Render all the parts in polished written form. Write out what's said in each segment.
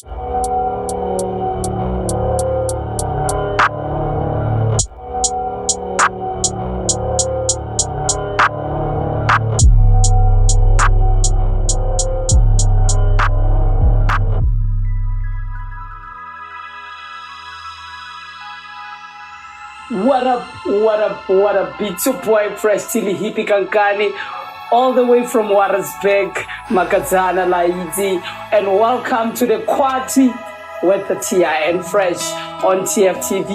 What up, it's your boy Fresh Tilly Hippie Kankani, all the way from Warras, Makazana Laidi, and welcome to the QUA'TEA with the TEA and Fresh on TFTV.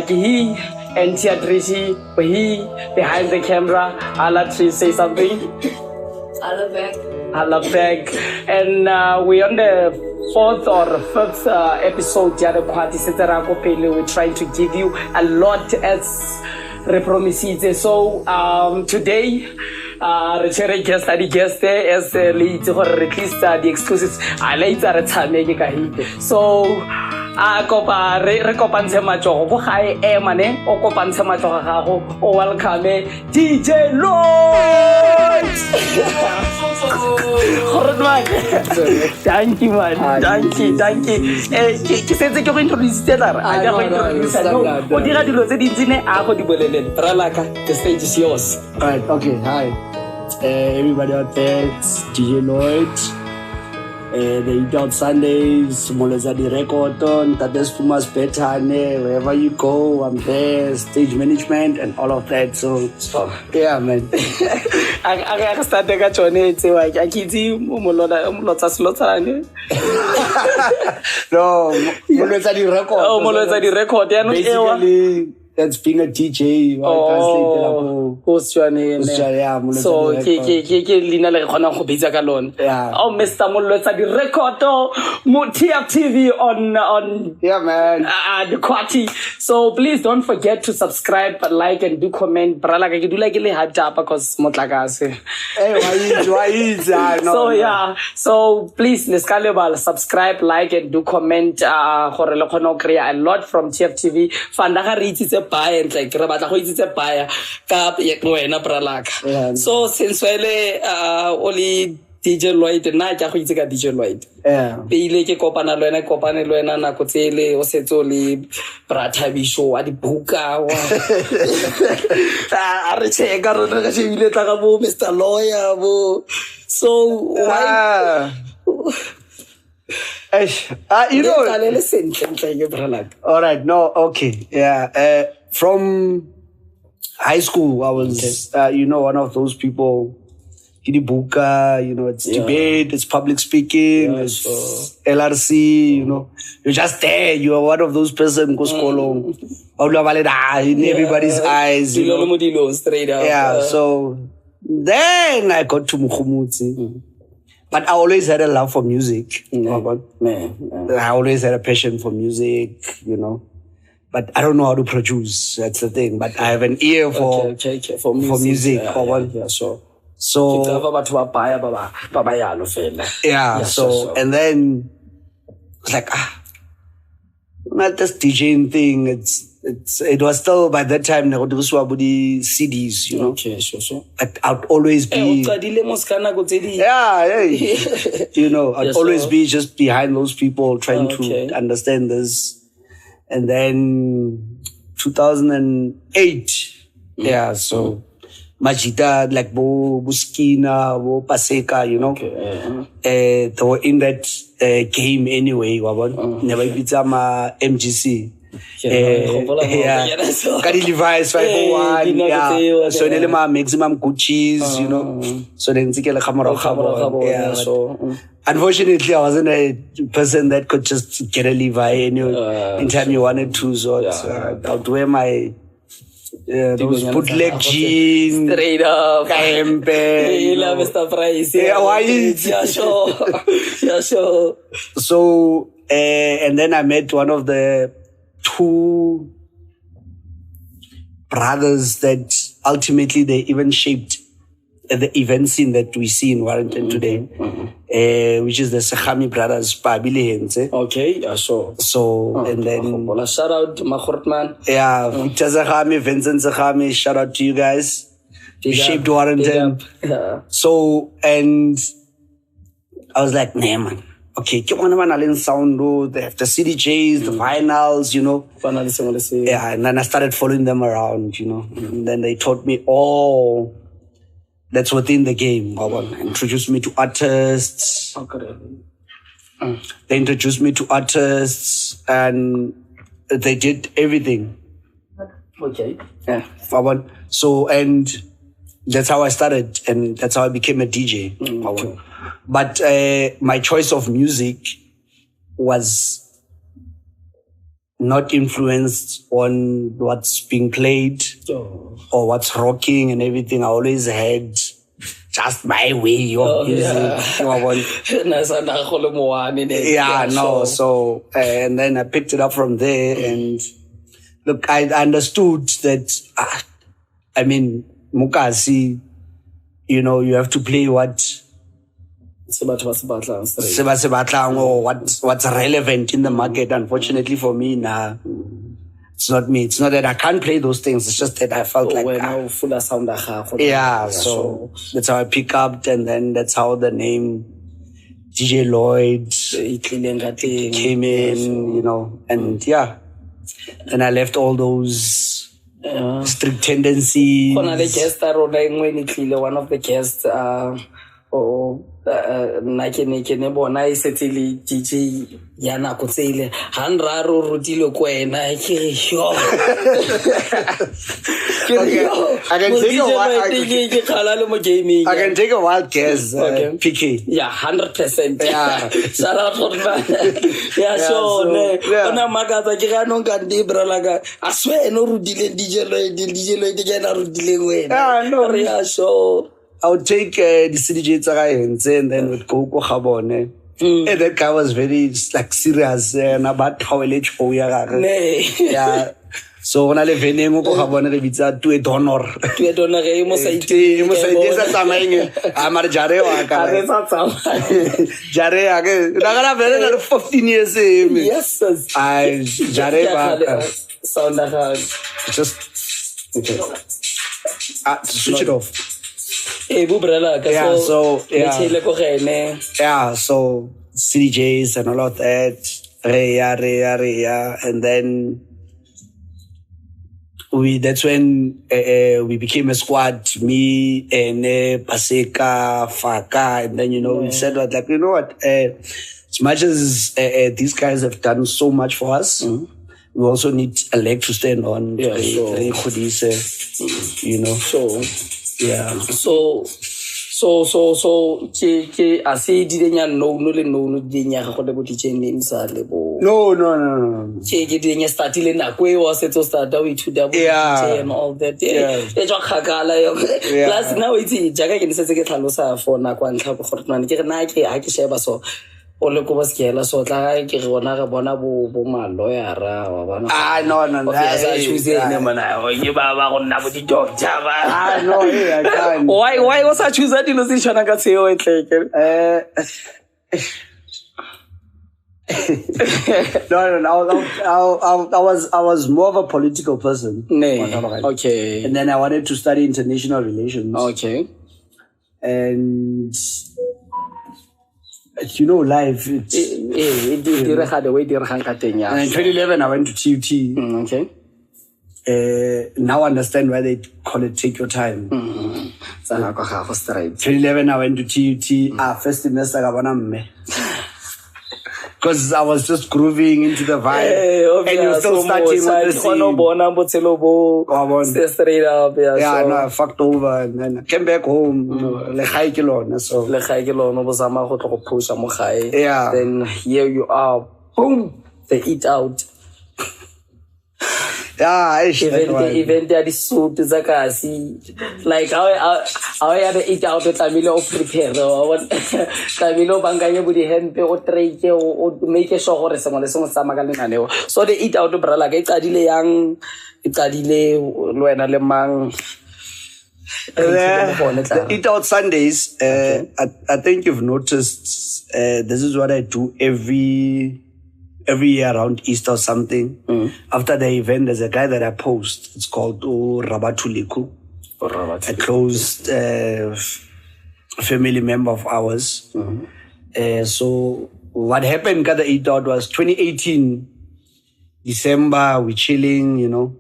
He and Tia Trishi, he behind the camera. I'll let you say something. I love back. And we're on the fourth or fifth episode of the QUA'TEA. We're trying to give you a lot as promised. So today, re guest as lead or at least the exclusives. I later so re kopantshe matsogo go gae emane o kopantshe matsogo gago o welcome DJ LLYOD. Thank you man. Thank you. Ke setse ke go introduce tela a go introduce o dira dilo tse dintsi ne a go di bolelele bralaka the stage is yours. All right, okay, hi everybody out there, it's DJ LLYOD. The Eat Out Sundays, Moleza di Record on Tades Fumas Betane, wherever you go, I'm there, stage management and all of that. So yeah, man. I start to get on it. So I can't see Molota Slotane. No, Moleza di Record. Oh, Moleza di Record. Basically, that's being a DJ. What's your name? So, Lina le khona go bitsa ka lona. Oh, Mr. Molota di Record TFTV on yeah, man. The QUA'TEA. So please don't forget to subscribe, like, and do comment. Brala ka ke dula ke le hyped up because motlakase. So yeah. So please let's call subscribe, like, and do comment. Gore le khona create a lot from TFTV. Fanda ga re itsitse buy and like re batla go itsitse buy ka wena bralaka. So since only DJ LLYOD na ke go itse ka DJ LLYOD. Peile ke kopana le wena nako tsele o setse le Brathabisho a di buka wa a re cheka rona ka shebile tla ga bo Mr. Lawyer bo. So why you know, all right, no, okay, yeah. From high school, I was, you know, one of those people. Kidibuka, you know, it's debate, it's public speaking, it's LRC, you know, you're just there. You are one of those person who's in everybody's eyes. You know? Straight up. Yeah. So then I got to Mukhumutsi. But I always had a love for music. I always had a passion for music, you know. But I don't know how to produce. That's the thing. But I have an ear for music. Yeah, sure. So yeah, so and then it's like not this DJing thing. It was still by that time CDs, you know. Okay, sure. But I'd always be you know, I'd always be just behind those people trying to understand this. And then 2008, so Majida, like Bo Buskina, Bo Paseka, you know, they were in that game anyway. Never beat MDC. Kadi Levi's 501. Yeah. So Nelema maximum Gucci's, you know. So then Zikela Kamara. Yeah. So unfortunately, I wasn't a person that could just get a Levi anytime you wanted to. So I would wear my those bootleg jeans, straight up, Kempe, Mr. Price, sure. So and then I met one of the two brothers that ultimately they even shaped the event scene that we see in Warrington today, which is the Sekhami brothers, Okay, sure. So, and then shout out to Makhortman. Yeah, Victor Sekhami, Vincent Sekhami, shout out to you guys. You shaped Warrington. So, and I was like, nah, man, okay, ke bona ba na leng sound, they have the CDJs, the vinyls, you know. Yeah, and then I started following them around, you know. And then they taught me, that's within the game. Introduced me to artists. They introduced me to artists and they did everything. Okay. Yeah. So, and that's how I started and that's how I became a DJ. Okay. But my choice of music was not influenced on what's being played or what's rocking and everything. I always had just my way of music. So, and then I picked it up from there and look, I understood that, I mean, Mukasi, you know, you have to play what what's relevant in the market. Unfortunately for me, it's not me. It's not that I can't play those things. It's just that I felt so so that's how I pick up, and then that's how the name DJ Lloyd came in, you know, and and I left all those strict tendencies. One of the guests, bona e setse le DJ ya nako tsele hanraro rutile ko ena ke sho I can take a wild guess. PK. Yeah, 100%. Yeah. Shout out for that. Yeah, sure. Ona magaza ke ga no ngandi bralaga. I swear no rudile DJ Lloyd ke na rudile wena. Yeah, no. Yeah, sure. I would take the CDJ and then we'd go Habone. And that guy was very serious about how yeah. So when I live in Habone, they to a donor. To a donor, Jare, 15 years. Yes, I Jare sound just switch it off. So CDJs and all of that, and then that's when we became a squad, me and Paseka, Faka, and then we said like, you know what, as much as these guys have done so much for us, we also need a leg to stand on. You know. Yeah. So ke ase di denya no di nya go le botse name sa lebo. No. Ke di nya startile na ko e wa setso start we to double and all that. E tswa khakala yo. Plus now it's jaga ke nse ke tlhalosa for na kwa ntlha go gore ke re na ke ha ke sheba so o le ko baskela so tla ke re bona ga bona bo maloyara wa bona no I choose ne mana o ke ba go nna bo di doctor ba no I can't. Why was I choose that dilo se tshwana ka tseo e tleke No, I was more of a political person. Okay. And then I wanted to study international relations. Okay. And life, in 2011, I went to TUT. Okay. Now I understand why they call it take your time. 2011, I went to TUT. First semester, because I was just grooving into the vibe, and you're still starting on the scene. Straight up, no, I fucked over, and then I came back home. Then here you are, boom, they eat out. Event ya di suit za kasi like how ya the eat out tamile o prepare tamile o banganye bo di hempe o trade o make sure gore sengwe le sengwe sa magale naneo so the eat out bra like e qadile yang e qadile le wena le mang the Eat Out Sundays. I think you've noticed this is what I do every year around Easter or something. After the event, there's a guy that I post. It's called Rabatuliku. A close family member of ours. So what happened at the ETOD was 2018, December, we chilling, you know.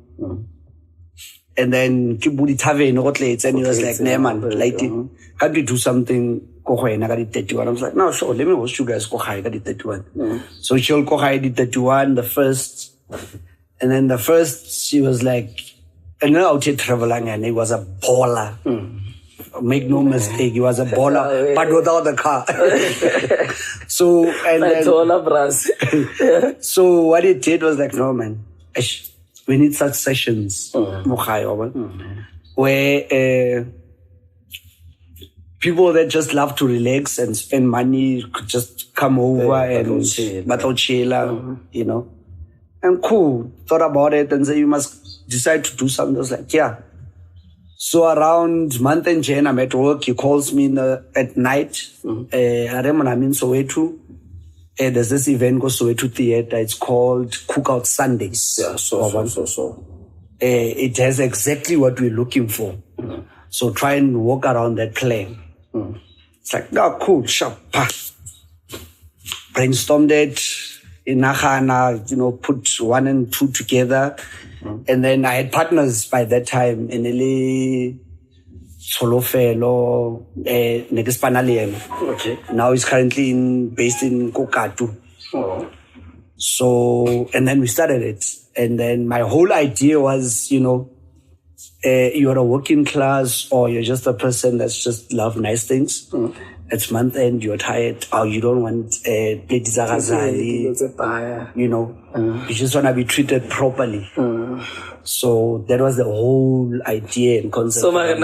And then Kibudi Tavern outlets, and he was like, nah, man, like, can't we do something? I got the 31. I was like, no, sure, let me host you guys. I got the 31. So she'll go high the 31, the first. And then the first, she was like, and then out here traveling, and he was a baller. Make no mistake, he was a baller, but without the car. So, and then, so what he did was like, no, man, we need such sessions, where people that just love to relax and spend money could just come over and chill, you know. And cool, thought about it and said, you must decide to do something. I was like, yeah. So around month and Jan, I'm at work. He calls me at night. I'm in Soweto. There's this event called Soweto Theater. It's called Cookout Sundays. Yeah, so. It has exactly what we're looking for. So try and walk around that plan. It's like, no, cool, sharp. Brainstormed it. In Nahana, you know, put 1 and 2 together. And then I had partners by that time in LA, Solofelo, Negespanalian. Okay. Now he's currently based in Kokatu. So, and then we started it. And then my whole idea was, you know, you're a working class or you're just a person that's just love nice things. It's month end, you're tired, or you don't want plate zagazali, you know, you just want to be treated properly. So that was the whole idea and concept. So, no. I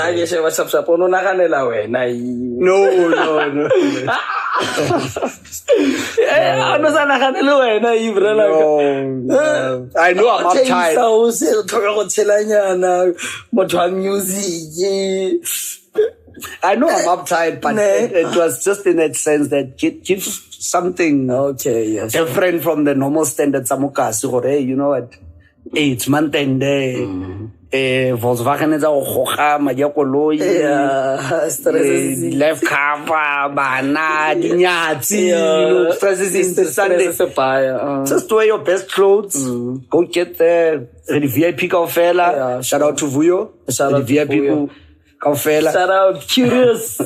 know I'm uptight. I know I'm uptight, but it was just in that sense that give something different from the normal standard Samukas. So, hey, you know what? Hey, it's month end. Volkswagen is a left cover, banana, Sunday. Just wear your best clothes. Go get the VIP Kaufela. Shout out to Vuyo. Shout out the VIP people. Kaufela. Shout out, curious.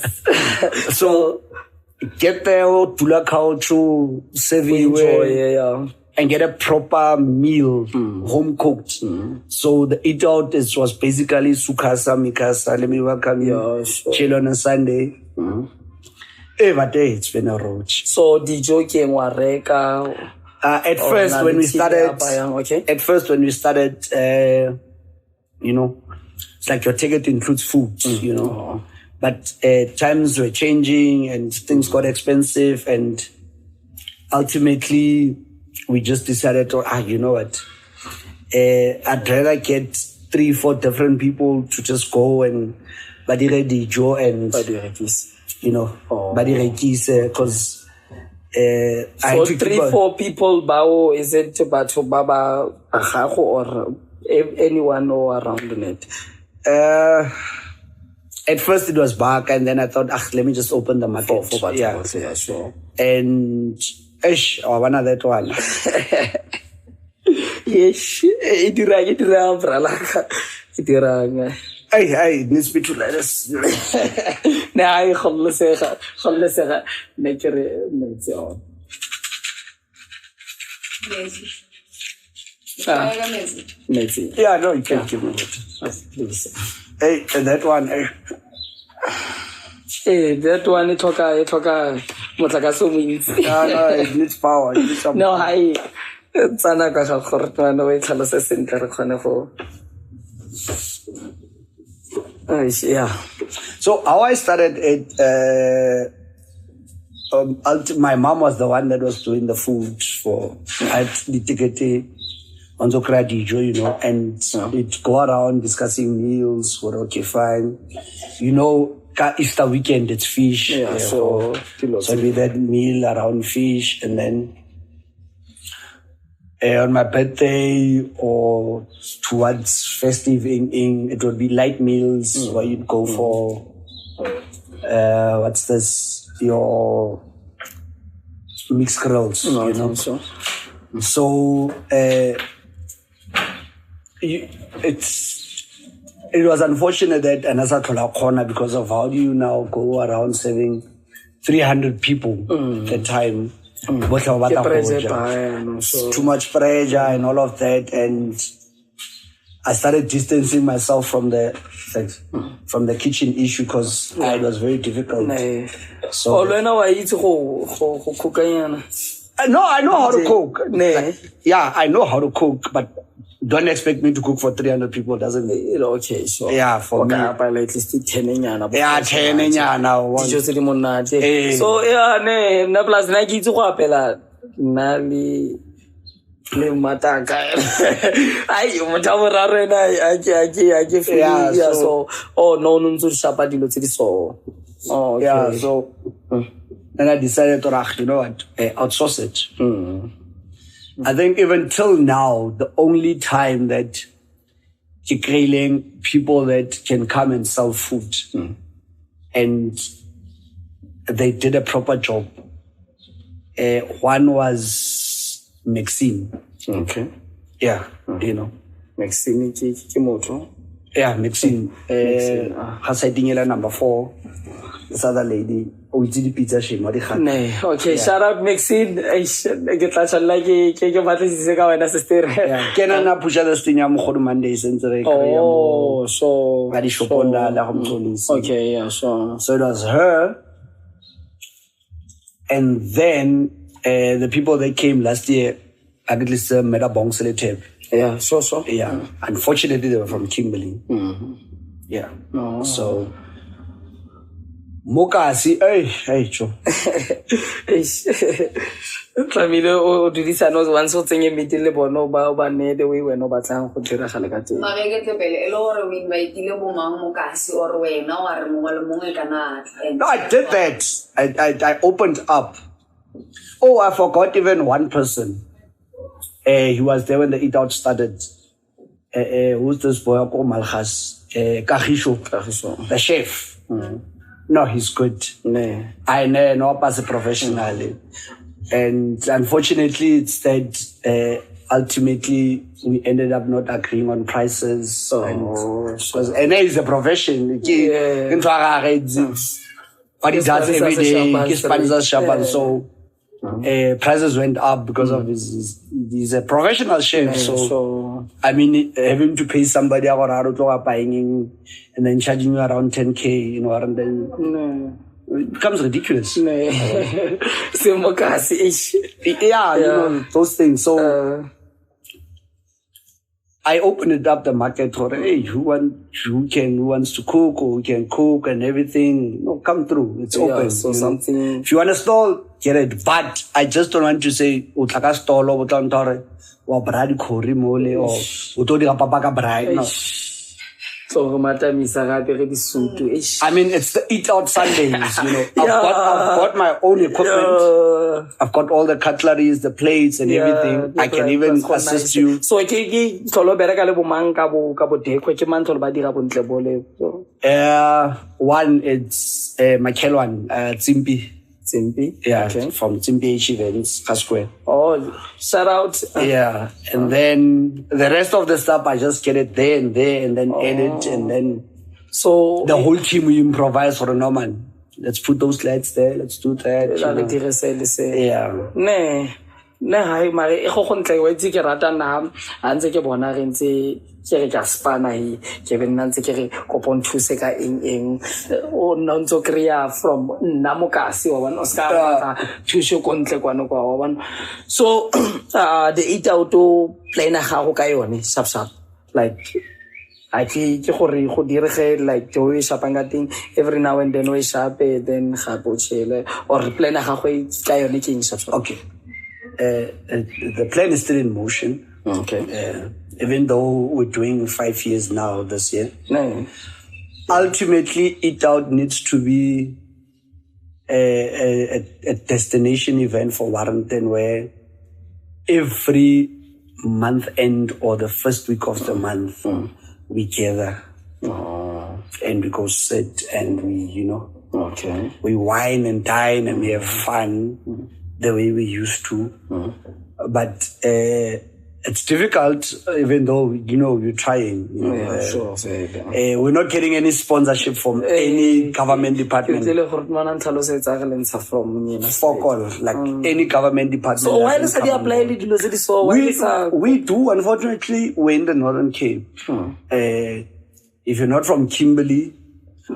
So get there, do la couch, enjoy, and get a proper meal, home cooked. So the eat out was basically sukasa, mikasa, let me welcome you, chill on a Sunday. Every day it's been a roach. So DJ Wareka. At first when we started, you know, it's like your ticket includes food, you know. But times were changing and things got expensive, and ultimately we just decided, you know what? I'd rather get 3-4 different people to just go and badire dijo and you know, badire kise, because so 3-4 people, bao, is it Bato Baba Ahaho or anyone or around it? At first it was back, and then I thought, let me just open the market. For yeah, sure. And one of that one. Yes, idirang bralaka. Idirang. Hey, needs me to let us. Nah, I خلصها nature on. Messi. Yeah, no, you can give me it. Please. Hey, and that one, Hey, that one it took motlakaso means. No, it needs power. It needs some No, hi. Tsana ka ga gore twana we tlhalose sentle re khone go. Yeah. So how I started it, my mom was the one that was doing the food for the ticket on Zokradijo, you know, and we'd go around discussing meals for okay, fine. You know, Easter weekend, it's fish. Yeah, so we had meal around fish, and then on my birthday or towards festive evening, it would be light meals where you'd go for, what's this, your mixed grills, you know. So it was unfortunate that Anasa Tola corner because of how do you now go around serving 300 people at the time. Too much pressure and all of that, and I started distancing myself from the kitchen issue because it was very difficult. So I know how to cook. Yeah, I know how to cook, but don't expect me to cook for 300 people, doesn't it? Okay, so yeah, for me. At least 10 now. So yeah, na plus na ke itse go apela na le mataka. Ai mo tawara rena ake feel so no ntse shapa dilo tse di so. Oh okay. Yeah, so then I decided to you know what, outsource it. I think even till now, the only time that people that can come and sell food and they did a proper job. One was Maxine. Okay. Yeah, you know. Maxine Kimoto. Yeah, Maxine. Number 4. This other lady. Okay, shout out Maxine. Get like sister. Kenana pusha the thing I'm Monday since oh, so okay, yeah, so it was her, and then the people that came last year, at least made a bong tape. Yeah, so yeah. Unfortunately, they were from Kimberley. Yeah. Oh. So. Mokasi, hey, Joe. Family, o dirisa no once o tsenge meeting le bono ba ne the way wena ba tlang go dira gale ka teng. Magege tle pele elo gore o invite bo mang mokasi or wena wa re mongwe le mongwe kana. No, I did that. I opened up. Oh, I forgot even one person. He was there when the eat out started. Who's this boy? K.Malgas. Kagisho, the chef. No, he's good. I know as a professional. And unfortunately, it's that ultimately we ended up not agreeing on prices. Because he's a profession. What he does every day, he sponsors Shaban. So prices went up because of he's a professional chef. So I mean, having to pay somebody buying and then charging you around 10K, you know, and then it becomes ridiculous. Yeah, you know, those things. So I opened up the market for, hey, who wants to cook or who can cook and everything. No, come through. It's open. So something. If you want a stall, get it. But I just don't want to say, utlaka stall or utlantore or bradi khori mole or utodi ka papa ka bride. No. So I mean, it's the eat out Sundays, you know. I've got my own equipment. I've got all the cutleries, the plates and everything. I can even assist you. So one it's Makelwan, Tsimpi. Yeah, okay. From Tsimpi events, Kasque. Oh, shout out. Yeah, and then the rest of the stuff, I just get it there and then edit, and then so the whole team we improvise for a normal. Let's put those lights there. Let's do that. Yeah. Hai mare go ntle wa itse ke rata na antse ke bona re ntse ke re ka spana hi ke be nna ntse ke re kopon thuse ka eng o nna ntse kreya from nna mokasi wa bona ska ba thuse ko ntle kwana kwa wa bona. So the eat out to plan ga go ka yone sharp like I ke gore go direge like joy shapanga thing every now and then we shop then ga bo chele or plan ga go ka yone ke eng sharp. Okay. The plan is still in motion. Okay. Even though we're doing 5 years now this year. No. Ultimately, Eat Out needs to be a destination event for Warrington where every month end or the first week of the month we gather and we go sit and we, you know, okay, we wine and dine and we have fun. the way we used to. But it's difficult, even though, you're trying. Sure. We're not getting any sponsorship from any government department. Fuck all, like any government department. So why does he apply to we do, unfortunately, we're in the Northern Cape. If you're not from Kimberley,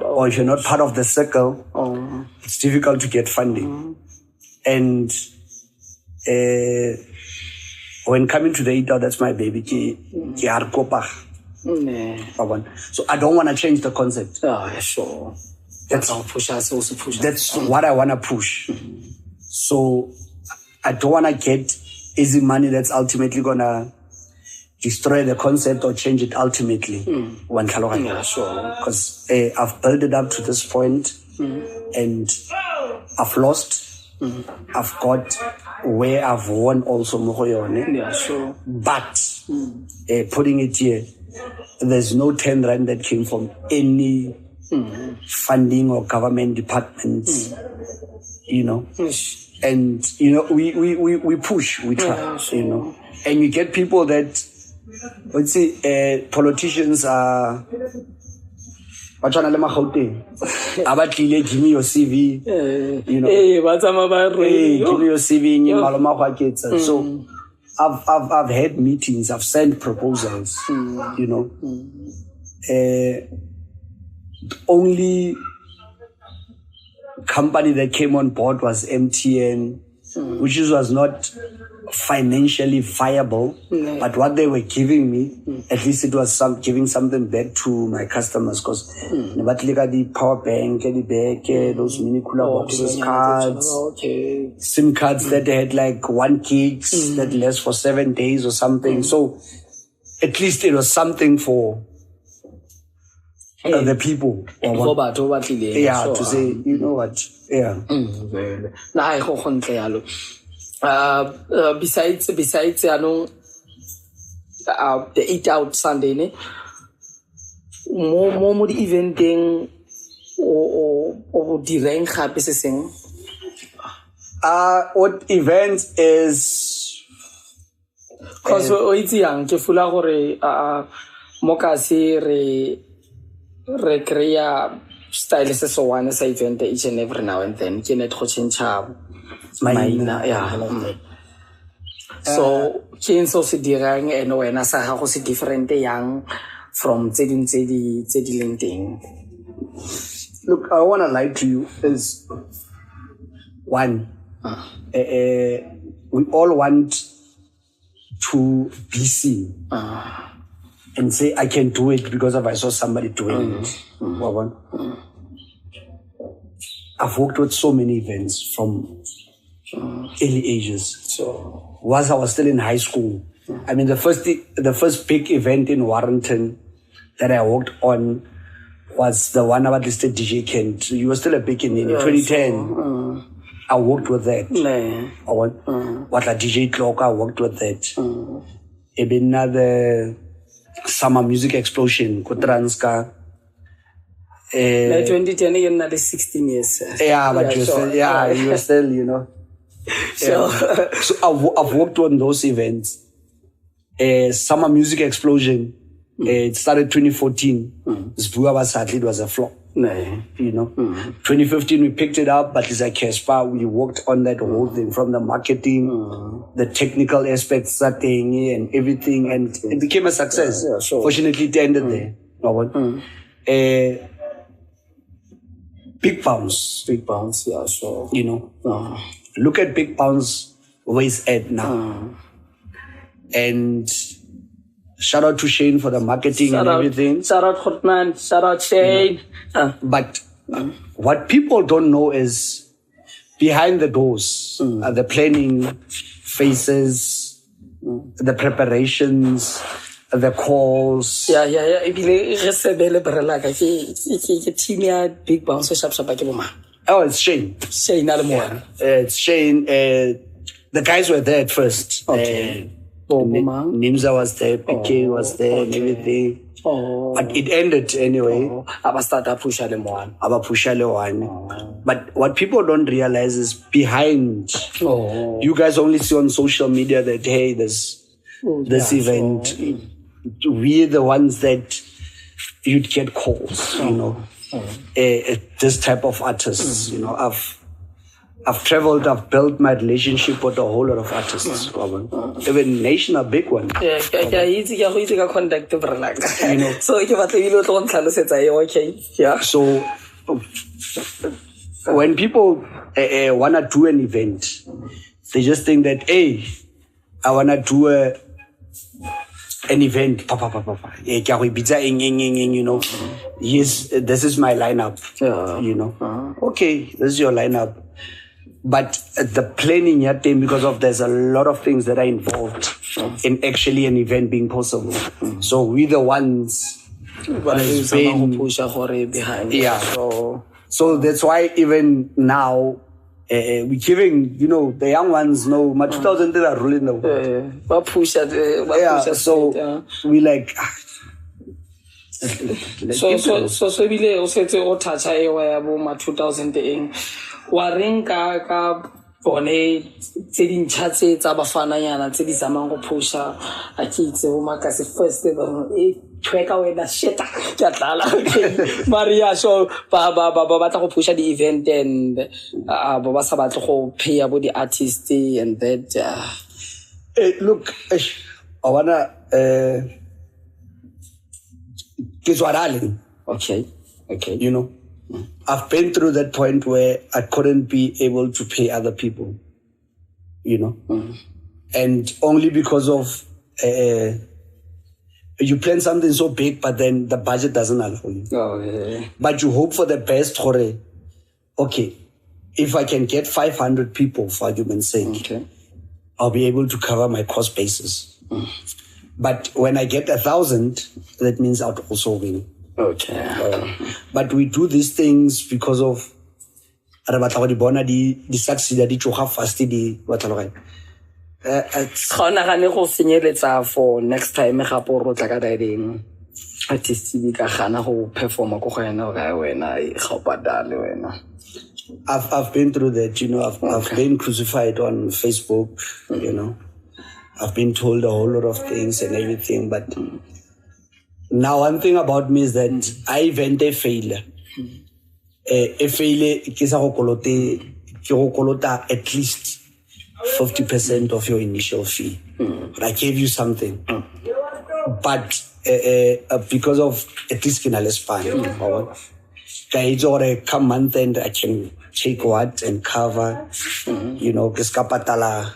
or if you're not part of the circle, it's difficult to get funding. And when coming to the ETA, that's my baby. So I don't want to change the concept. Sure. That's what I want to push. So I don't want to get easy money that's ultimately going to destroy the concept or change it ultimately. Sure. Because I've built it up to this point and I've lost. I've got where I've won also. Sure. But putting it here, there's no 10 rand that came from any funding or government departments, And, we push, we try, And you get people that, let's say, politicians are... give me your CV, give me your CV, So I've had meetings, I've sent proposals, only company that came on board was MTN, which was not financially viable, but what they were giving me, at least it was giving something back to my customers, because the power bank, the bag, those mini cooler boxes, cards, SIM cards that they had like 1 gig that lasts for 7 days or something. So at least it was something for the people. To say, you know what, besides the Eat Out Sunday, more the eventing or the rank happy sing. What events is because it's young to full mokasi recrea style so one as event each and every now and then can it change so change so se dirang and wena sa gago se different yang from tse di leng teng. Look, I want to lie to you is one, we all want to be seen and say I can do it because I saw somebody doing it. I've worked with so many events from early ages. So once I was still in high school, I mean the first big event in Warrington that I worked on was the one about listed DJ Kent. You were still a big in 2010. I worked with that. What like DJ Clock, I worked with that. Another summer music explosion, Kutranska. 2010 again, another 16 years. Yeah, but you were still, you know. So I've worked on those events. Summer music explosion. It started 2014. It was a flop. You know, 2015 we picked it up, but it's like Casper. We worked on that whole thing from the marketing, the technical aspects, and everything, and it became a success. Fortunately, it ended there. Big Bounce, you know. Look at Big Bounce where it's at now, and shout out to Shane for the marketing and everything. Shout out Hotman. Shout out Shane. But what people don't know is behind the doors, the planning phases, the preparations, the calls. Yeah. Big Bounce. Oh, it's Shane. Shane, It's Shane. The guys were there at first. Okay. Nimza was there, PK was there, and everything. But it ended anyway. But what people don't realize is behind. You guys only see on social media that, hey, this event. We're the ones that you'd get calls, you know. This type of artists, you know. I've traveled, I've built my relationship with a whole lot of artists. Even Nation, a big one. Yeah, contact you know. So okay. Yeah. So when people wanna do an event, they just think that, hey, I wanna do an event. You know. Yes, this is my lineup. You know. Okay, this is your lineup. But the planning because of there's a lot of things that are involved in actually an event being possible. So we're the ones behind. Yeah. So that's why even now we're giving, you know, the young ones know my 2000 they are ruling the world. So we like so bile o setse o toucha e wa ya bo ma 2000 wa reng ka bone tse dintšha tse tsa bafananyana tse di samang go pusha a ke itse bo makase first e tweka wena shit ka tlala okay Maria so ba batla go pusha the event and ba sa batla go pay abo the artists and that look I wanna okay you know, I've been through that point where I couldn't be able to pay other people, you know, and only because of you plan something so big, but then the budget doesn't allow you. But you hope for the best. Okay, if I can get 500 people, for argument's sake, I'll be able to cover my cost basis. But when I get 1,000, that means I'll also win. But we do these things because of the succeed for next time artist perform I've been through that, you know. I've been crucified on Facebook, you know. I've been told a whole lot of things and everything, but now one thing about me is that I event a failure. A failure is at least 50% of your initial fee. But I gave you something. But because of at least less fun, come month and I can take what and cover, you know, Kiskapatala.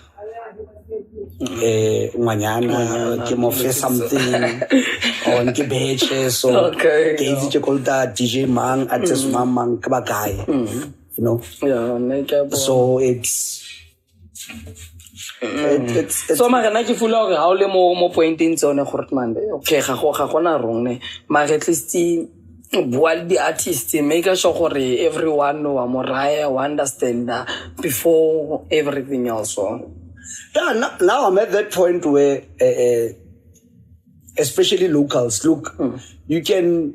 Something on Kibeche, so DJ Mang, artist Mang Kabagay, you know. So it's so magana ke fula gore ha o le mo pointing tsone gore man okay ga gona wrong ne ma at least while the artist make sure gore everyone wa moraya wa understand before everything else. Yeah, now I'm at that point where, especially locals, look, you can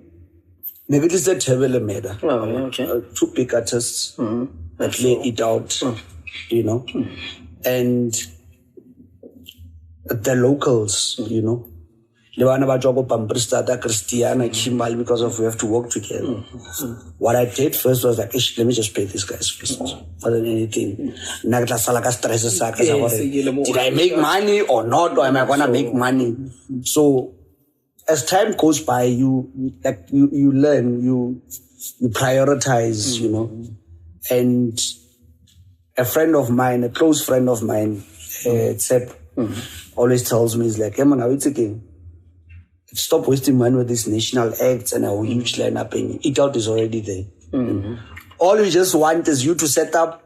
maybe this is a table made. Two big artists that play it out, you know, and the locals, you know. Christiana, Kimal, because of we have to work together. What I did first was like, let me just pay these guys first, more than anything. Did I make money or not, or am I gonna make money? So as time goes by, you learn, you prioritize, you know. And a friend of mine, a close friend of mine, Tsep, always tells me, he's like, hey man, how it's again? Stop wasting money with these national acts and a huge lineup, and Eat Out is already there. All you just want is you to set up.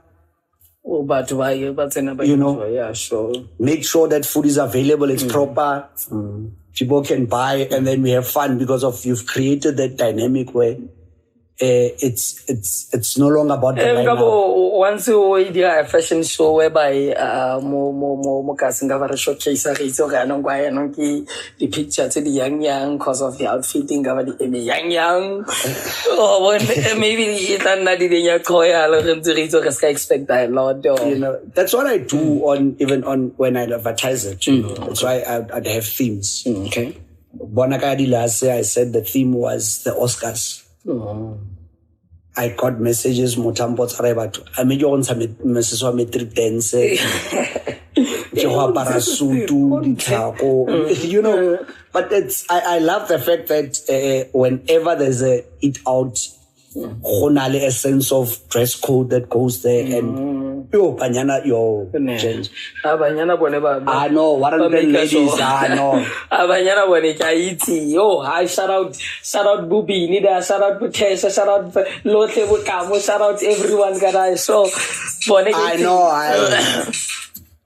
But why? You know, yeah, sure. Make sure that food is available, it's proper. People can buy, and then we have fun because of you've created that dynamic where it's no longer about the line now. Once we did a fashion show whereby mo kasing showcase the picture to the young because of the outfitting the young when maybe expect that a lot. That's what I do on when I advertise it. That's why I'd have themes. Okay. Bonakadi last year I said the theme was the Oscars. I got messages motampo tsare batho a me go ntsha message wa metric dance ke ho para sutu ditlhako but I love the fact that whenever there's a eat out honale a sense of dress code that goes there and banyana change banyana bone ba I know what are the ladies I know banyana bone ka itse hi shout out Bubi Nida, shout out Putesha, shout out Lotle Bukamo, shout out everyone guys. So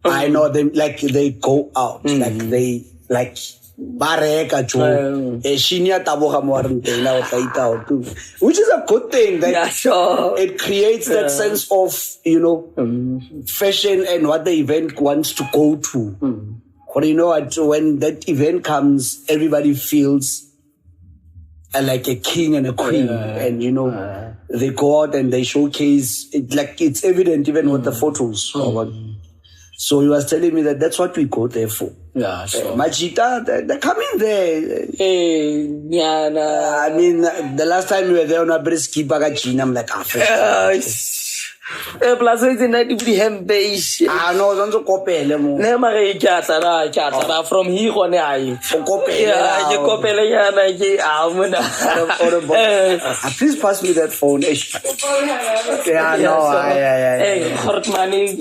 I know them like they go out like they like bareka jo shinya taboga moarntela o taita too, which is a good thing that it creates that sense of fashion and what the event wants to go to. But when that event comes, everybody feels like a king and a queen, and they go out and they showcase it, like it's evident even with the photos. So he was telling me that that's what we go there for. Yeah, sure. Majita, they're coming there. I mean, the last time we were there on a briski bagachina, I'm like, plus it's in that hembe. No, don't kopele mo. Never from here on I. Please pass me that phone. Yeah, no, hey, hot money,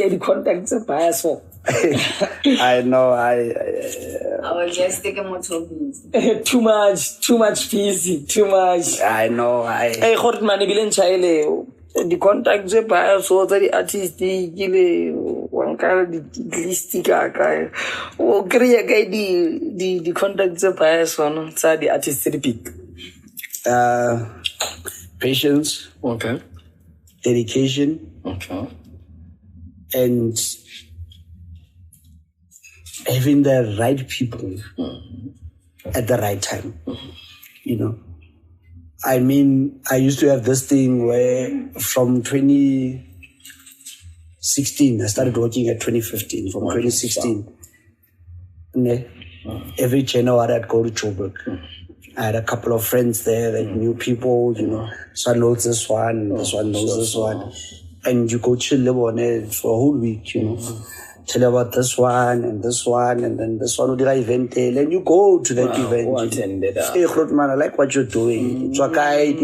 the contacts of bias for. I know, I will just take a motor busy. Too much busy, too much. I know, hey, hot money, Bill Chile. The contacts of bias so the artist, the one kind of the listica guy. Oh, great guy, the contacts of bias on the artist repeat. Patience. Okay. Dedication. Okay. And having the right people at the right time. I mean, I used to have this thing where from 2016, I started working at 2015. From 2016, every January I'd go to Joburg. I had a couple of friends there that knew people, so I know this one, this one knows this one. And you go chill on it for a whole week, tell about this one, and then this one will do event, and you go to that event. Hey, man, I like what you're doing. It's okay,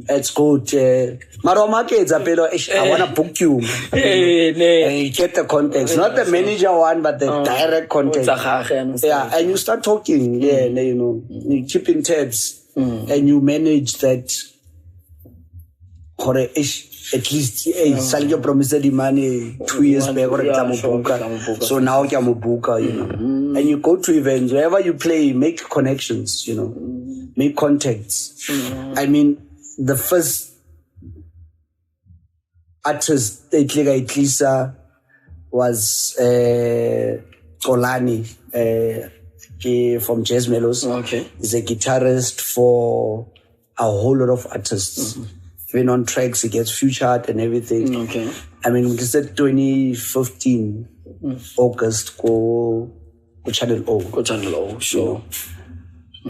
it's good. I want to book you. And you get the context, not the manager one, but the direct context. Yeah, and you start talking, you keep in tabs, and you manage that. At least you promised the money 2 years back so now you book, and you go to events wherever you play, make connections, make contacts. I mean, the first artist Lisa was Kolani from Jazz Mellows. He's a guitarist for a whole lot of artists. Even on tracks, he gets featured and everything. I mean, we said 2015 August, go Channel O. Go Channel O, sure.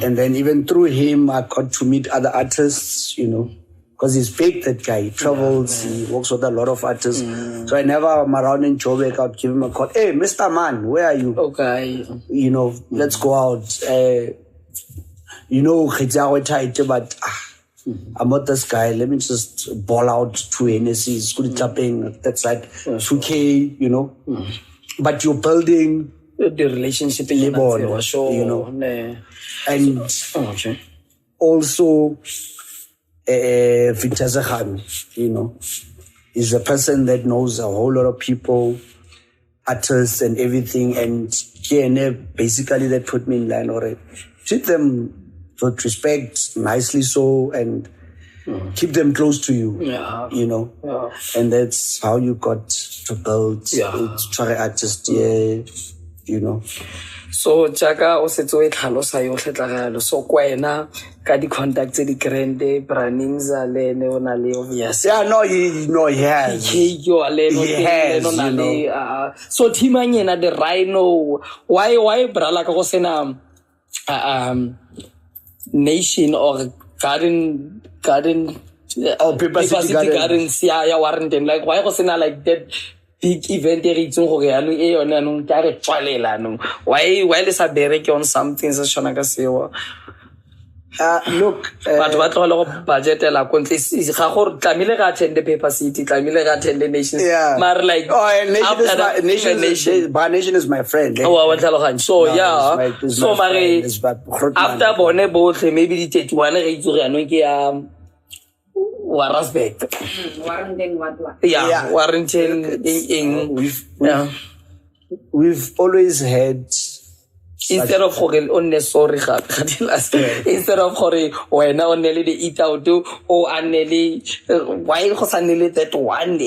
And then even through him, I got to meet other artists, because he's big, that guy. He travels, he works with a lot of artists. So whenever I'm around in Joburg, I'd give him a call. Hey, Mr. Man, where are you? Okay. Let's go out. But I'm not this guy. Let me just ball out 2 NSCs, good tapping, that's like 2K, But you're building the relationship in and also Victor Zahan, is a person that knows a whole lot of people, artists and everything, and basically that put me in line already. treat them with respect, nicely so, and keep them close to you. You know, and that's how you got to build. Try artist, you know. So jaaka o setse o e tlhalosa yotlhe tlagalo so kwena ka di contact tse di grande brandings le ne ona le obvious he has he has, you know. So team anyena the Rhino why brala ka go sena nation or garden Paper City Gardens ya Warrington, like why go sena like that big event e re itseng gore yano e yone anong ka re tswalela anong why le sa bereke on something se shona ka sewa look batho ba tlogela go budgetela kontle ga gore tlamile ga attend the Paper City tlamile ga attend the Nation maar like Nation is my friend so so mare after bone botlhe maybe di 31 re itse gore anong ke ya Warras back. Warrington. We've always had. Instead of sorry, instead of when I nearly the eat out do or nearly why nearly that one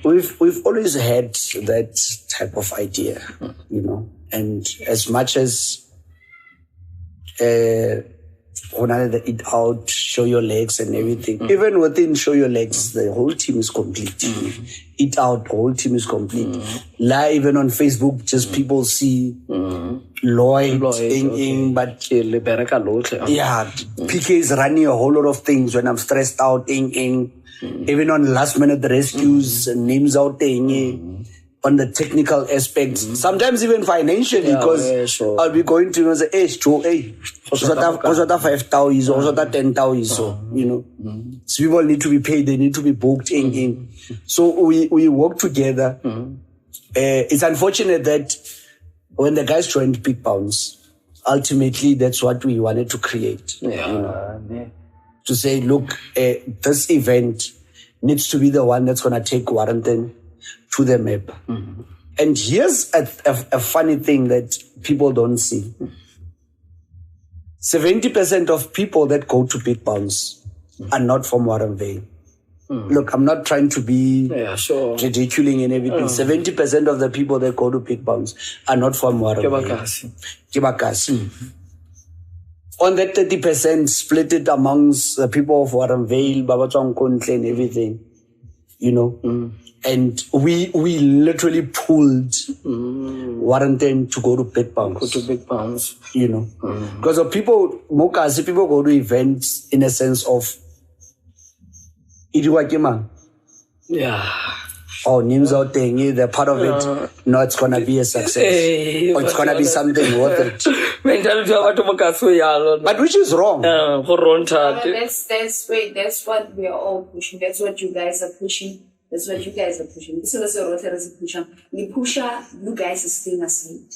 we've always had that type of idea, you know, and as much as the eat out, show your legs and everything. Even within show your legs, the whole team is complete. Eat out, the whole team is complete. Live, even on Facebook, just people see Lloyd, but PK is running a whole lot of things when I'm stressed out. Even on last minute rescues, names out there. On the technical aspects, sometimes even financially, because I'll be going to say, hey, Joe, hey, also that 5,000, also that 10,000, so, you know. So people need to be paid, they need to be booked in. So we work together. It's unfortunate that when the guys joined Big Bounce, ultimately that's what we wanted to create. You know? To say, look, this event needs to be the one that's going to take Warrington to the map. And here's a funny thing that people don't see. 70% of people that go to Big Bounce are not from Warrenvale. Look, I'm not trying to be ridiculing and everything. 70% of the people that go to Big Bounce are not from Warrenvale. Kibakasi. On that 30%, split it amongst the people of Warrenvale, Babatong Kontle and everything. You know? And we literally pulled Warrington to go to Big Bounce. You know? Because of people go to events in a sense of names out there, they're part of it. No, it's gonna be a success. Or it's gonna be something worth it. But which is wrong. That's what we are all pushing. That's what you guys are pushing. That's what you guys are pushing. This is what Rotary is pushing. The pusher, you guys are staying asleep.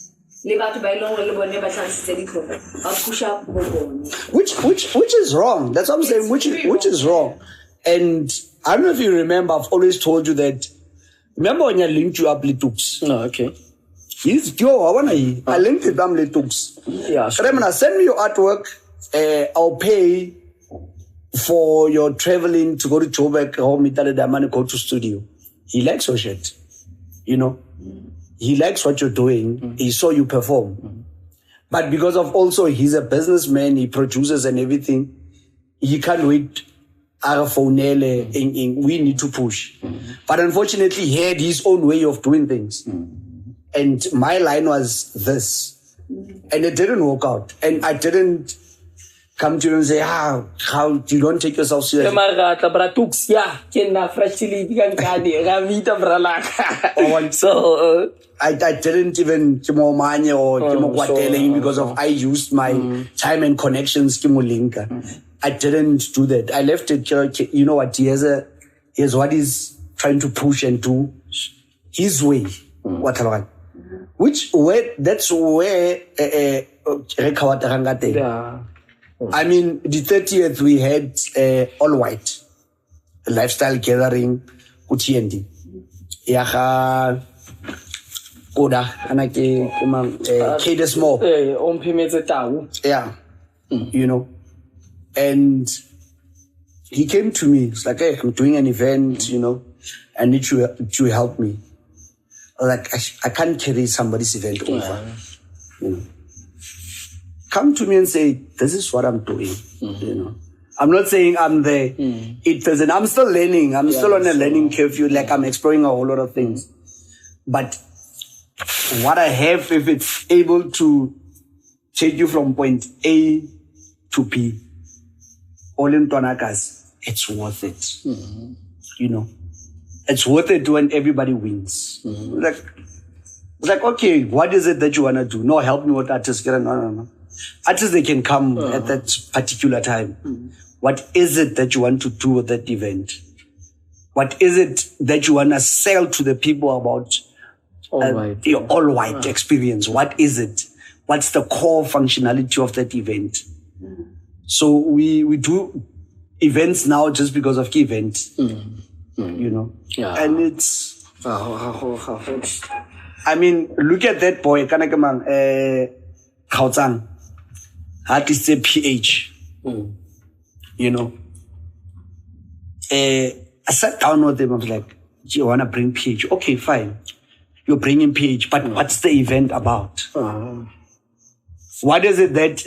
Which is wrong. That's what I'm saying. Which is wrong. And I don't know if you remember. I've always told you that. Remember when I linked you up Litux? No, okay. I linked it up Litux. Yeah. Sure. Remember, send me your artwork. I'll pay for your traveling to go to Joburg, home, go to studio. He likes your shit. You know? He likes what you're doing. He saw you perform. But because of also he's a businessman, he produces and everything, he can't wait. We need to push. But unfortunately, he had his own way of doing things. And my line was this. And it didn't work out. And I didn't come to you and say, how you don't take yourself seriously. So I didn't even because of I used my time and connections. I didn't do that. I left it. You know what? Here's what he's trying to push and do his way. That's where I mean, the 30th we had all white lifestyle gathering TND. Koda, and I K small. Yeah. You know. And he came to me. It's like, hey, I'm doing an event, you know. I need you to help me. Like, I can't carry somebody's event over. You know. Come to me and say, this is what I'm doing. You know. I'm not saying I'm there. It doesn't. I'm still learning. I'm still on a learning curve. Like, I'm exploring a whole lot of things. But what I have, if it's able to take you from point A to B, all in Tonakas, it's worth it. You know, it's worth it when everybody wins. Like, okay, what is it that you want to do? No, help me with artists. No. Artists, they can come at that particular time. What is it that you want to do with that event? What is it that you want to sell to the people about your all-white experience? What is it? What's the core functionality of that event? So we do events now just because of the event, you know? Yeah. And it's... I mean, look at that boy, Kaotsang. At least a PH. You know? I sat down with them, I was like, do you want to bring PH? Okay, fine. You're bringing PH, but what's the event about? What is it that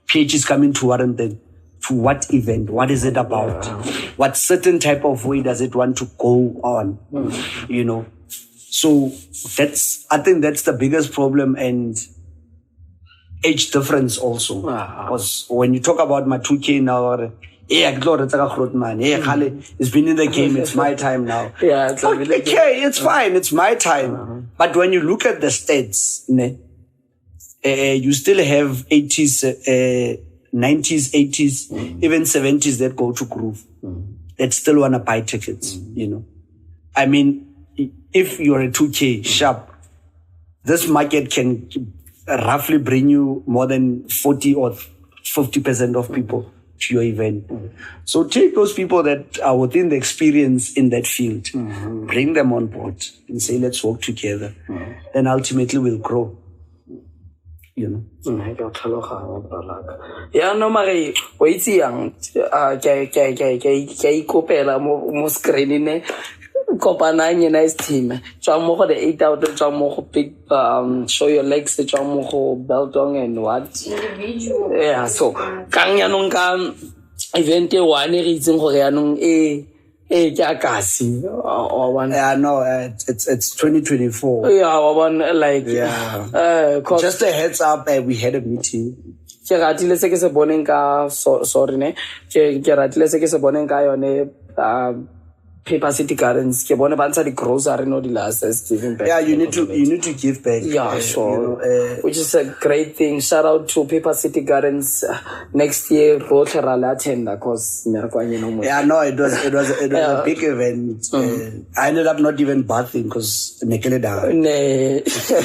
PH is coming to Warrington? To what event? What is it about? What certain type of way does it want to go on? You know? So I think that's the biggest problem, and age difference also. Because when you talk about my 2K now, it's been in the game, it's my time now. Yeah, it's okay, it's fine, it's my time. But when you look at the stats, you still have 80s, 90s, 80s, even 70s that go to groove. That still want to buy tickets, you know. I mean, if you're a 2K sharp, this market can roughly bring you more than 40 or 50% of people to your event. So take those people that are within the experience in that field, bring them on board and say, let's work together. Then ultimately we'll grow. You know. Yeah, no, Marie, wait, young, Kopela, mo screen, Copanine, nice team. Jammo, the 8 out of Jammo, big, show your legs, the Jammo, Beltong, and what? Yeah, so, Kanyanonga, event, one reason for Yanong, or one. Yeah, no, it's 2024. Yeah, one like just a heads up. We had a meeting. Keratile se ke se boneng ka sorry ne. Keratile se ke se boneng ka yone Paper City Gardens. Ke bone ba ntsha di grocery no di last giving back. Yeah, you need to give back. Yeah, sure. You know, which is a great thing. Shout out to Paper City Gardens. Next year, Rotary attend cause yeah, no, it was a big event. I ended up not even bathing because you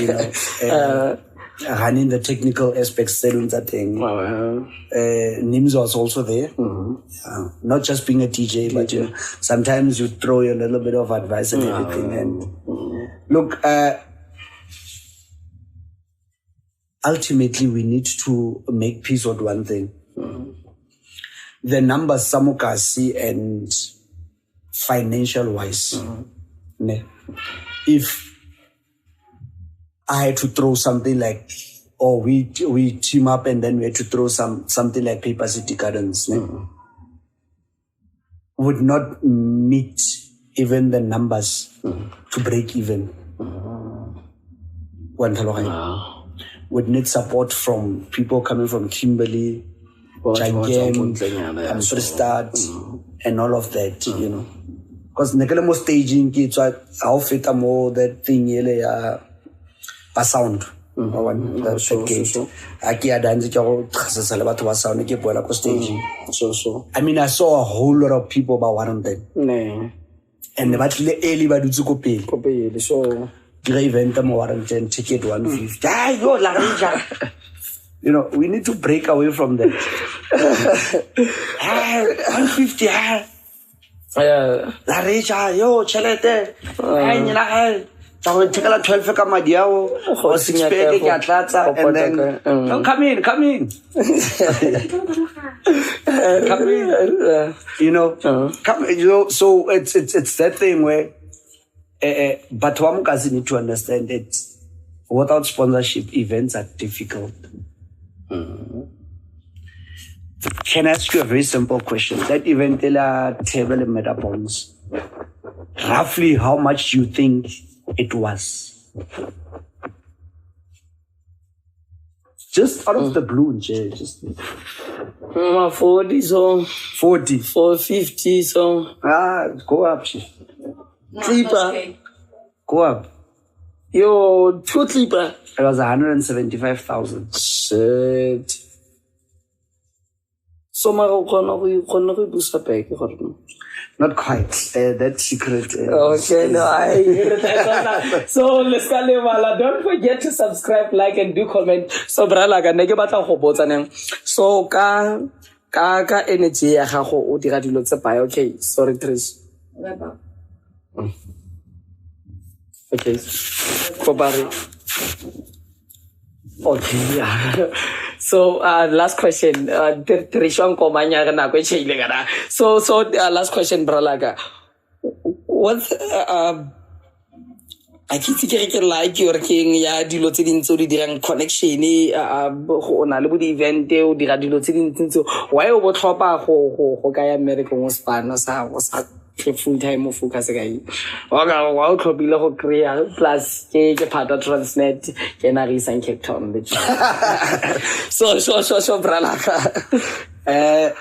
know. Running the technical aspects, salons, that thing. Nims was also there. Not just being a DJ, but you know, sometimes you throw a little bit of advice and everything. And look, ultimately, we need to make peace with one thing. The numbers, Samukasi, and financial wise. If I had to throw something like, or we team up and then we had to throw something like Paper City Gardens, would not meet even the numbers to break even. Would need support from people coming from Kimberley, Jangem, Amsterdam, and all of that, you know. Because Nekele staging kids, how fit more that thing, a sound. I mean, I saw a whole lot of people about Warrington. And about early by the so event Warrington ticket 150. You know, we need to break away from that. 150. La Richa, yo, chelete. I will take a 12 Kamadiao or 6 pack and then no, come in. Come in. You know, so it's that thing where but Wamkazi need to understand that without sponsorship, events are difficult. Can I ask you a very simple question? That event, table and Metabons, roughly how much do you think it was? Just out of the blue, just 40 so 40, 450 so go up, clipper. Go up. Yo, 2 clipper. It was 175,000. Shit. So Maro gonna boost up back. Not quite. That secret. Okay, no, I hear it. So let's go. Don't forget to subscribe, like, and do comment. So brala ga neke batla go botsa neng. So ka energy ya gago o dira dilo tse bae. Okay, sorry Trish. Okay. Kobari. Okay, yeah. So last question. So last question, Bralaga. What I keep like your king, ya dilotin so the connection on a little event or the dilotin so why over tropa ho Gaya American was full time of focus again. Wow, could be local Korea plus Pata Transnet, Canaries and Cape Town. So, Bralaka.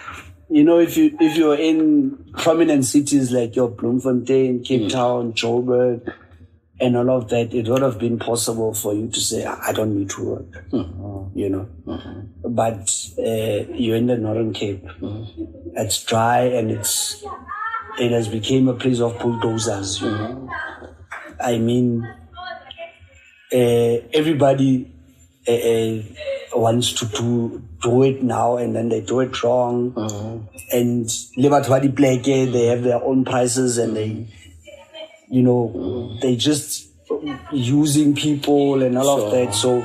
You know, if you're in prominent cities like your Bloemfontein, Cape Town, Joburg, and all of that, it would have been possible for you to say, I don't need to work, you know. But you're in the Northern Cape. It's dry and it has become a place of bulldozers, you know. I mean, everybody wants to do it now and then they do it wrong. And Libatwadi Pleke, they have their own prices and they, you know, they just using people and all of that. So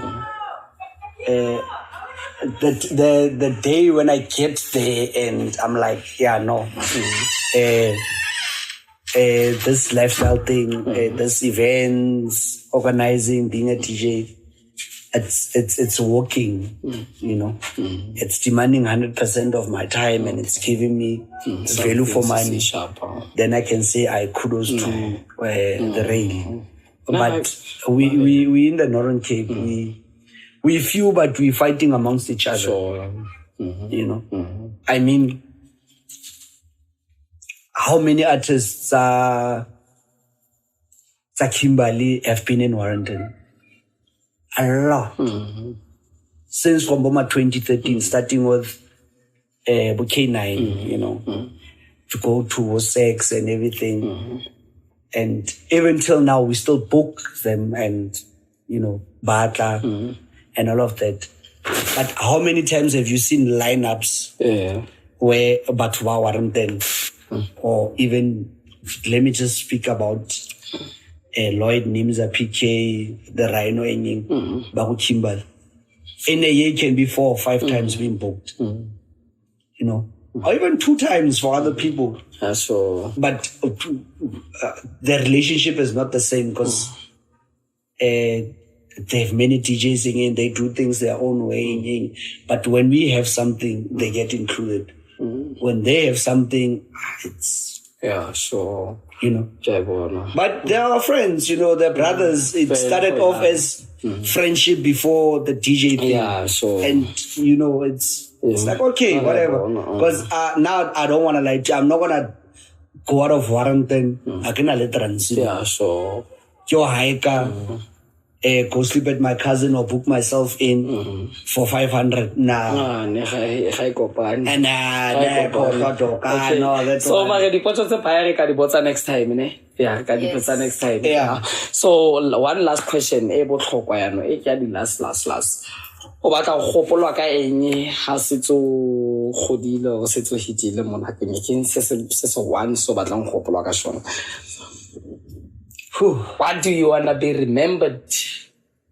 the day when I get there and I'm like, yeah, no. This lifestyle thing, this events, organizing, being a DJ, it's working, you know. It's demanding 100% of my time and it's giving me value for money. Then I can say I kudos to the rail. But we in the Northern Cape, we few, but we fighting amongst each other. You know, I mean, how many artists Kimberley have been in Warrington? A lot. Since from Boma 2013, starting with K9, you know, to go to 06 and everything. And even till now, we still book them and, you know, Bata and all of that. But how many times have you seen lineups where Batwa Warrington or even, let me just speak about LLYOD, Nimza, PK, the Rhino, Baku Kimbal. In a year can be 4 or 5 times being booked. You know, or even 2 times for other people. But the relationship is not the same because they have many DJs singing, they do things their own way. But when we have something, they get included. When they have something, it's... You know. But they are friends, you know, they're brothers. It started off as friendship before the DJ thing. And, you know, it's like, okay, whatever. Because now I don't want to lie. I'm not going to go out of Warrington. I can let transit. Your hiker, go sleep at my cousin or book myself in for 500. Nah. So, next time, ne? Yeah, next time. Yeah. So, one last question. Last. O batla go gopolwa ka eng ha setso godile o setso hitile mo nakeng ke se one so batlang go gopolwa ka sona. What do you want to be remembered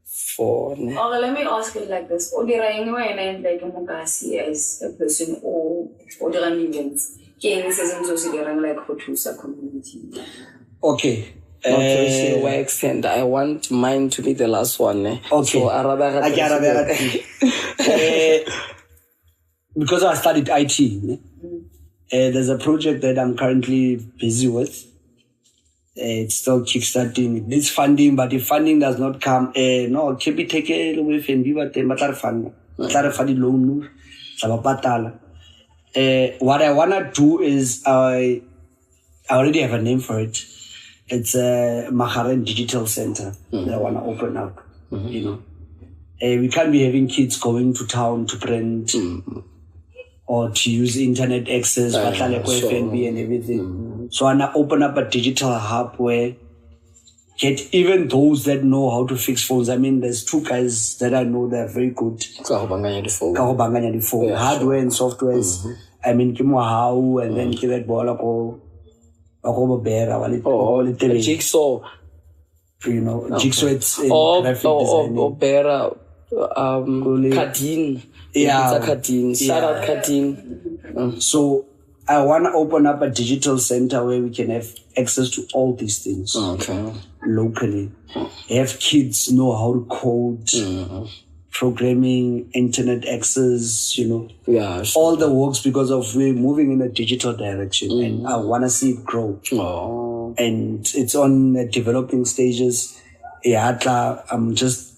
for? Okay, let me ask it like this. And like Mugasi as a person or run events. Can like Hotusa community? Okay. Not to what extent. I want mine to be the last one. Okay. So because I studied IT, there's a project that I'm currently busy with. It's still kickstarting. It needs funding, but if funding does not come, no, can be taken away from me, but fund loan. What I wanna do is I already have a name for it. It's a Maharen Digital Center that I wanna open up. You know, we can't be having kids going to town to print or to use internet access, FNB and everything. So I wanna open up a digital hub where get even those that know how to fix phones. I mean, there's 2 guys that I know that are very good. Kahobanganya the phone, hardware and software. I mean, how and then that ball Jigsaw. You know, Jigsaw it's graphic designing. Better Kadin. Yeah. It's a Kadin. Shout out Kadin. So I want to open up a digital center where we can have access to all these things locally. Have kids know how to code, programming, internet access, you know, all the works because of we're moving in a digital direction and I want to see it grow. And it's on developing stages. I'm just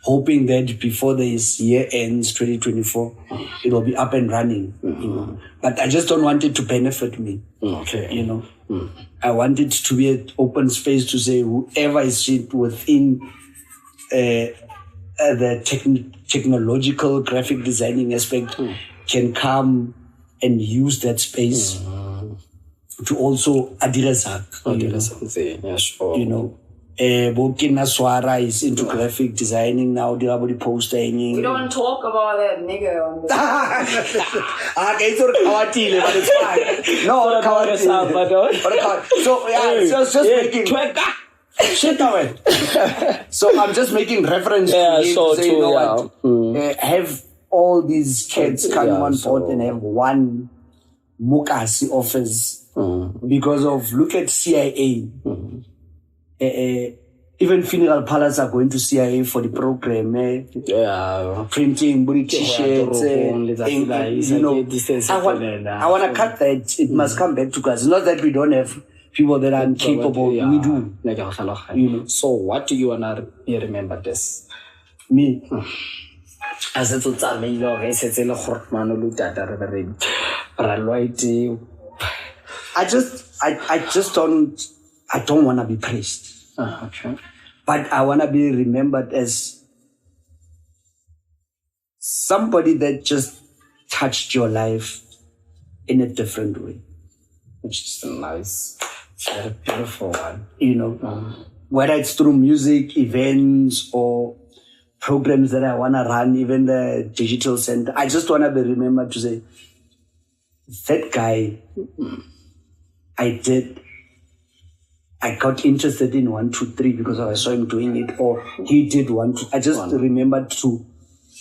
hoping that before this year ends, 2024, it will be up and running. You know? But I just don't want it to benefit me. You know, I want it to be an open space to say whoever is within the technological graphic designing aspect can come and use that space to also address sure. You know, Burkina Swara is into graphic designing now. They are poster hanging. We don't talk about that nigga on the okay, it's not Kawatile, but it's fine. No, Kawatile. So yeah, just making shit away. So I'm just making reference to him to say, you know what? Have all these kids come on board and have one Mukasi office because of look at CIA. Even funeral parlors are going to CIA for the program. Printing booty t-shirts. You know, I want to cut that. It must come back to us. Not that we don't have people that are incapable. We do. You know. So what do you want to be remembered as? Me. I don't want to be praised. But I want to be remembered as somebody that just touched your life in a different way. Which is a nice, very beautiful one. You know, whether it's through music, events, or programs that I want to run, even the digital center. I just want to be remembered to say, that guy, I got interested in 1, 2, 3 because I saw him doing it, or he did 1, 2. I just remembered to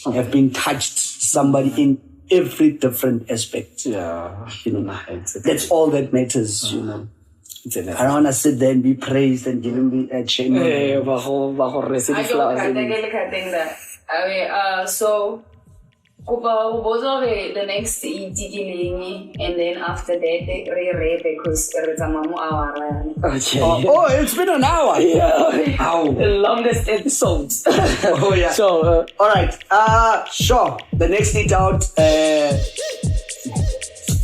have been touched somebody in every different aspect. Yeah. You know, that's all that matters, you know. I don't want to sit there and be praised and give him a chain. So the next eating and then after that because it's been an hour. The longest episodes. So all right, sure, the next eat out,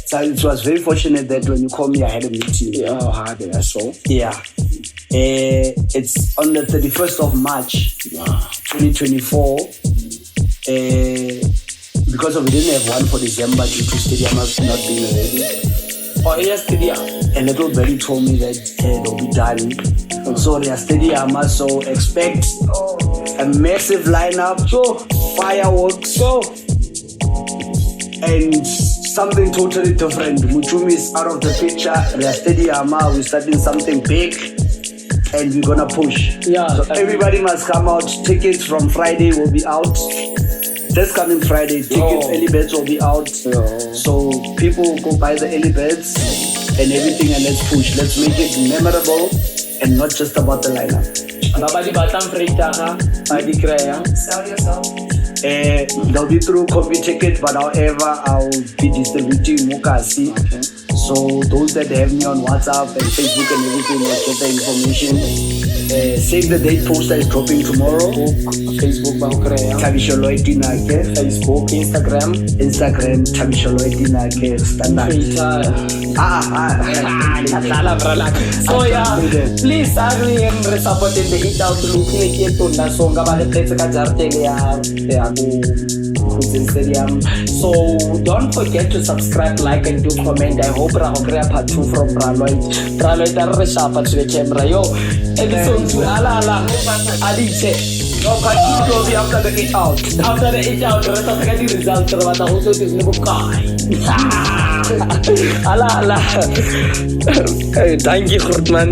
so it was very fortunate that when you called me I had a meeting. It's on the 31st of March 2024. Because we didn't have one for December due to stadium not being ready. Stadium. A little belly told me that they'll be done. So they are stadium, so expect a massive lineup, fireworks, and something totally different. Muchumi is out of the picture. They are stadium, we're starting something big. and we're gonna push. Yeah. So everybody must come out. Tickets from Friday will be out. This coming Friday, tickets, early birds will be out. So people go buy the early birds and everything, and let's push. Let's make it memorable and not just about the lineup. Sell yourself. They'll be through Combi Ticket, but however, I'll be distributing Mokasi. So those that have me on WhatsApp and Facebook and everything will get the information. Save the date poster is dropping tomorrow. Facebook, Tabisha Lloyd Dinake. Facebook, Instagram, Tabisha Lloyd Dinake. Standard. Twitter. So yeah, please agree and support in the Eat Out look na so ngaba le pletse ka jarteng ya stadium. So don't forget to subscribe, like and do comment. I hope ra go part 2 from Braloid are re sharp to the camera. Yo, episode 2 ala adiche. No, part 2 will be after the Eat Out. After the Eat Out, re tla the result re batla go tse le bokae. Ala. Thank you, Grootman.